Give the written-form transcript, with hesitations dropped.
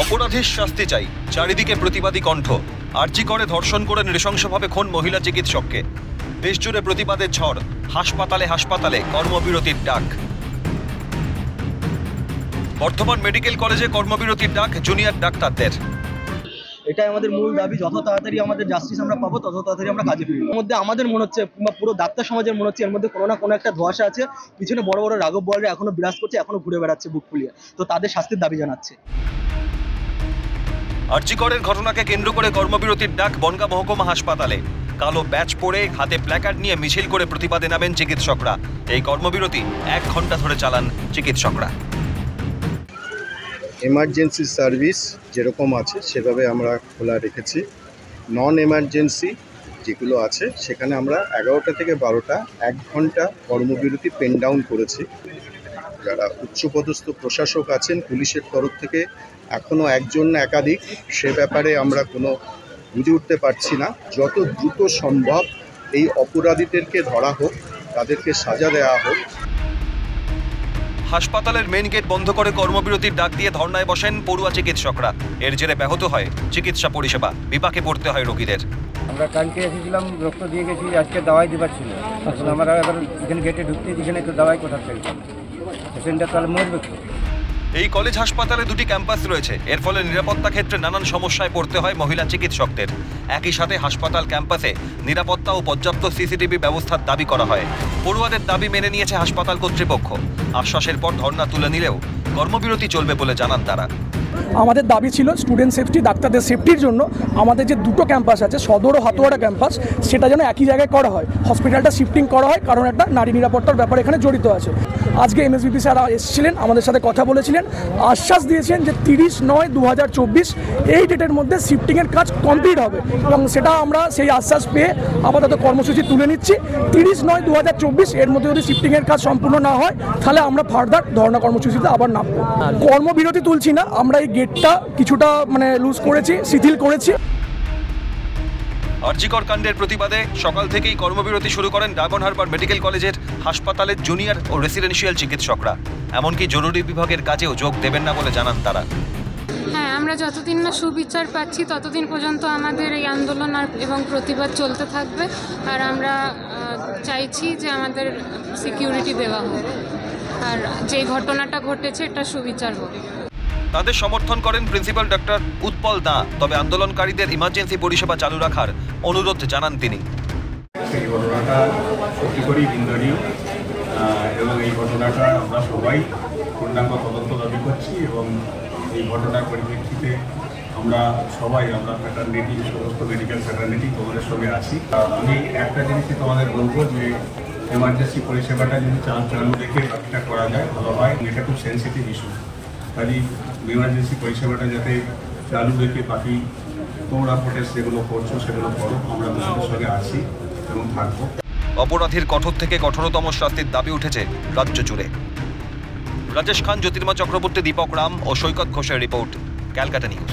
অপরাধীর শাস্তি চাই, চারিদিকে প্রতিবাদী কণ্ঠ। আরজি করে ধর্ষণ করে নৃশংসভাবে খুন মহিলা চিকিৎসককে। দেশজুড়ে প্রতিবাদের ঝড়, হাসপাতালে হাসপাতালে কর্মবিরতির ডাক। বর্ধমান মেডিকেল কলেজে কর্মবিরতির ডাক জুনিয়র ডাক্তারদের। এটাই আমাদের মূল দাবি, যত তাড়াতাড়ি আমাদের জাস্টিস আমরা পাবো তত তাড়াতাড়ি আমরা কাজে ফিরবো। এর মধ্যে আমাদের মনে হচ্ছে কিংবা পুরো ডাক্তার সমাজের মনে হচ্ছে এর মধ্যে কোনো না কোনো একটা ধোঁয়াশা আছে, পিছনে বড় বড় রাঘব বলরা এখনো বিরাজ করছে, এখনো ঘুরে বেড়াচ্ছে বুক ফুলিয়ে। তো তাদের শাস্তির দাবি জানাচ্ছে। আরজি করের ঘটনাকে কেন্দ্র করে কর্মবিরতির ডাক বনগাঁ মহকুমা হাসপাতালে। কালো ব্যাচ পরে হাতে প্ল্যাকার্ড নিয়ে মিছিল করে প্রতিবাদে নামেন চিকিৎসকরা। এই কর্মবিরতি 1 ঘন্টা ধরে চালান চিকিৎসকরা। এমার্জেন্সি সার্ভিস যেরকম আছে সেভাবে আমরা খোলা রেখেছি। নন এমার্জেন্সি যেগুলো আছে সেখানে আমরা 11টা থেকে 12টা 1 ঘন্টা কর্মবিরতি পেন ডাউন করেছি। যারা উচ্চপদস্থ প্রশাসক আছেন পুলিশের তরফ থেকে এখনও একজন না একাধিক, সে ব্যাপারে আমরা কোনো বুঝে উঠতে পারছি না। যত দ্রুত সম্ভব এই অপরাধীদেরকে ধরা হোক, তাদেরকে সাজা দেওয়া হোক। হাসপাতালের মেন গেট বন্ধ করে কর্মবিরতির ডাক দিয়ে ধর্নায় বসেন পড়ুয়া চিকিৎসকরা। এর জেরে ব্যাহত হয় চিকিৎসা পরিষেবা, বিপাকে পড়তে হয় রোগীদের। আমরা কালকে এসেছিলাম, রক্ত দিয়ে গেছি, আজকে দাওয়াই দেবার ছিল। এখন আমরা এবার এখানে গেটে ঢুকতে এখানে তো দাওয়াই কোথা থেকে পেশেন্টটা তাহলে মরবে। এই কলেজ হাসপাতালে 2টি ক্যাম্পাস রয়েছে। এর ফলে নিরাপত্তা ক্ষেত্রে নানান সমস্যায় পড়তে হয় মহিলা চিকিৎসকদের। একই সাথে হাসপাতাল ক্যাম্পাসে নিরাপত্তা ও পর্যাপ্ত সিসিটিভি ব্যবস্থার দাবি করা হয়। পড়ুয়াদের দাবি মেনে নিয়েছে হাসপাতাল কর্তৃপক্ষ। আশ্বাসের পর ধর্ণা তুলে নিলেও কর্মবিরতি চলবে বলে জানান তারা। আমাদের দাবি ছিল স্টুডেন্ট সেফটি, ডাক্তারদের সেফটির জন্য আমাদের যে 2টো ক্যাম্পাস আছে, সদর ও হাতুয়াড়া ক্যাম্পাস, সেটা যেন একই জায়গায় করা হয়। হসপিটালটা শিফটিং করা হয়, কারণ একটা নারী নিরাপত্তার ব্যাপার এখানে জড়িত আছে। আজকে এমএসবিপি স্যার এসেছিলেন, আমাদের সাথে কথা বলেছিলেন, আশ্বাস দিয়েছেন যে 30/9/2024 এই ডেটের মধ্যে শিফটিংয়ের কাজ কমপ্লিট হবে, এবং সেটা আমরা সেই আশ্বাস পেয়ে আপাতত কর্মসূচি তুলে নিচ্ছি। 30/9/2024 এর মধ্যে যদি শিফটিংয়ের কাজ সম্পূর্ণ না হয় তাহলে আমরা ফার্দার ধর্ণা কর্মসূচিতে আবার নামবো। কর্মবিরতি তুলছি না, আমরা এই গেটটা কিছুটা লুজ করেছি, শিথিল করেছি। আরজিকর কাণ্ডের প্রতিবাদে সকাল থেকেই কর্মবিরতি শুরু করেন ডায়মন্ড হারবার মেডিকেল কলেজের হাসপাতালের জুনিয়র ও রেসিডেন্সিয়াল চিকিৎসকরা। এমনকি জরুরি বিভাগের কাজেও যোগ দেবেন না বলে জানান তারা। হ্যাঁ, আমরা যতদিন না সুবিচার পাচ্ছি ততদিন পর্যন্ত আমাদের এই আন্দোলন এবং প্রতিবাদ চলতে থাকবে। আর আমরা চাইছি যে আমাদের সিকিউরিটি দেওয়া হোক, আর যে ঘটনাটা ঘটেছে এটা সুবিচার হোক। তাদের সমর্থন করেন প্রিন্সিপাল ডক্টর উৎপল দা। তবে আন্দোলনকারীদের ইমার্জেন্সি পরিষেবা চালু রাখার অনুরোধ জানান তিনি। এই ঘটনাটা সত্যি করেই নিন্দনীয়, এবং এই ঘটনাটা আমরা সবাই পূর্ণাঙ্গ তদন্ত দাবি করছি, এবং এই ঘটনার পরিপ্রেক্ষিতে আমরা ফ্যাটার্নিটি, সমস্ত মেডিকেল ফ্যাটার্নিটি তোমাদের সঙ্গে আছি। আমি একটা জিনিসই তোমাদের বলবো যে এমার্জেন্সি পরিষেবাটা যদি চালু রেখে বাকিটা করা যায় ভালো হয়। এটা খুব সেন্সিটিভ ইস্যু, কাজে ইমার্জেন্সি পরিষেবাটা যাতে চালু রেখে বাকি তোমরা প্রোটেস্ট যেগুলো করছো সেগুলো করো। আমরা তোমাদের সঙ্গে আছি এবং থাকবো। অপরাধীর কঠোর থেকে কঠোরতম শাস্তির দাবি উঠেছে রাজ্য জুড়ে। রাজেশ খান, জ্যোতির্ময় চক্রবর্তী, দীপক রাম ও সৈকত ঘোষের রিপোর্ট, ক্যালকাটা নিউজ।